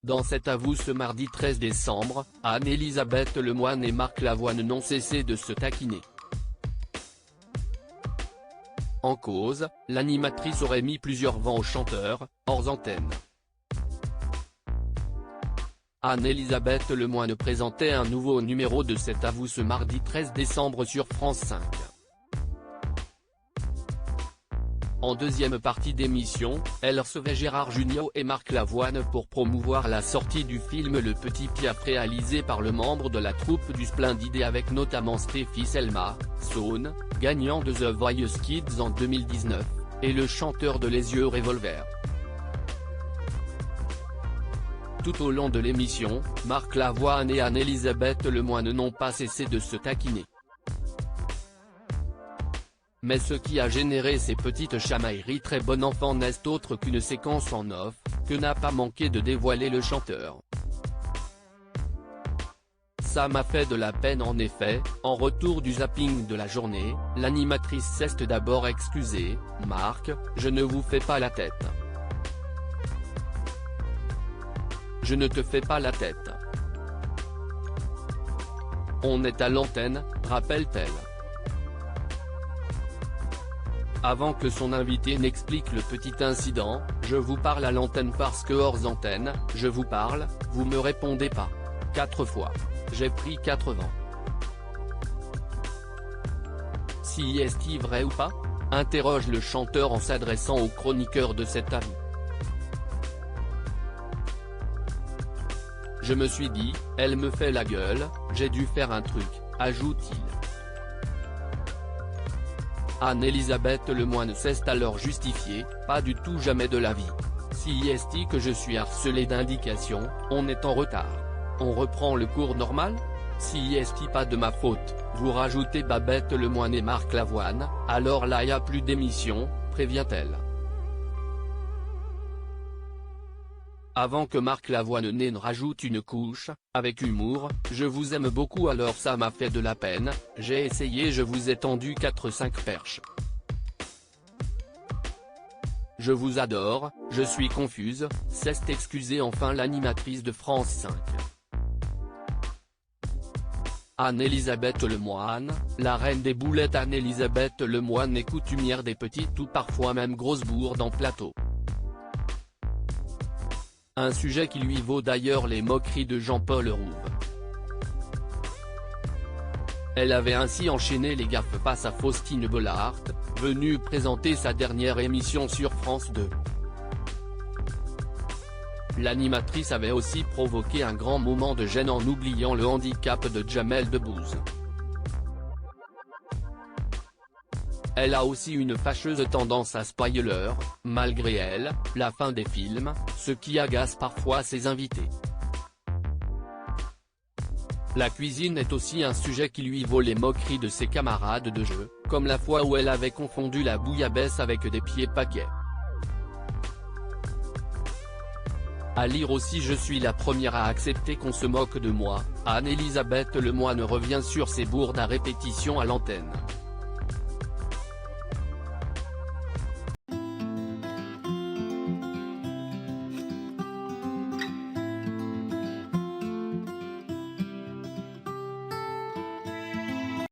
Dans cet avou ce mardi 13 décembre, Anne-Elisabeth Lemoine et Marc Lavoine n'ont cessé de se taquiner. En cause, l'animatrice aurait mis plusieurs vents au chanteur, hors antenne. Anne-Elisabeth Lemoine présentait un nouveau numéro de cet avou ce mardi 13 décembre sur France 5. En deuxième partie d'émission, elle recevait Gérard Jugnot et Marc Lavoine pour promouvoir la sortie du film Le Petit Piaf réalisé par le membre de la troupe du Splendide et avec notamment Stéphie Selma, Saune, gagnant de The Voice Kids en 2019, et le chanteur de Les Yeux Revolver. Tout au long de l'émission, Marc Lavoine et Anne-Elisabeth Lemoine n'ont pas cessé de se taquiner. Mais ce qui a généré ces petites chamailleries très bon enfant n'est autre qu'une séquence en off, que n'a pas manqué de dévoiler le chanteur. Ça m'a fait de la peine en effet, en retour du zapping de la journée, l'animatrice s'est d'abord excusée, « Marc, je ne vous fais pas la tête. Je ne te fais pas la tête. On est à l'antenne », rappelle-t-elle. Avant que son invité n'explique le petit incident, « Je vous parle à l'antenne parce que hors antenne, je vous parle, vous me répondez pas. 4 fois. J'ai pris 4 vents. » Si est-il vrai ou pas ? Interroge le chanteur en s'adressant au chroniqueur de cet avou. Je me suis dit, elle me fait la gueule, j'ai dû faire un truc, ajoute-t-il. Anne-Elisabeth Lemoine s'est alors justifiée, pas du tout jamais de la vie. Si est-il que je suis harcelé d'indications, on est en retard. On reprend le cours normal ? Si est-il pas de ma faute, vous rajoutez Babette Lemoine et Marc Lavoine, alors là y a plus d'émission, prévient-elle. Avant que Marc Lavoine ne rajoute une couche, avec humour, « Je vous aime beaucoup alors ça m'a fait de la peine, j'ai essayé je vous ai tendu 4-5 perches. Je vous adore, je suis confuse », s'est excusée enfin l'animatrice de France 5. Anne-Elisabeth Lemoine, la reine des boulettes. Anne-Elisabeth Lemoine est coutumière des petites ou parfois même grosses bourdes en plateau. Un sujet qui lui vaut d'ailleurs les moqueries de Jean-Paul Rouve. Elle avait ainsi enchaîné les gaffes face à Faustine Bollaert, venue présenter sa dernière émission sur France 2. L'animatrice avait aussi provoqué un grand moment de gêne en oubliant le handicap de Jamel Debbouze. Elle a aussi une fâcheuse tendance à spoiler, malgré elle, la fin des films, ce qui agace parfois ses invités. La cuisine est aussi un sujet qui lui vaut les moqueries de ses camarades de jeu, comme la fois où elle avait confondu la bouillabaisse avec des pieds paquets. À lire aussi Je suis la première à accepter qu'on se moque de moi, Anne-Elisabeth Lemoine revient sur ses bourdes à répétition à l'antenne.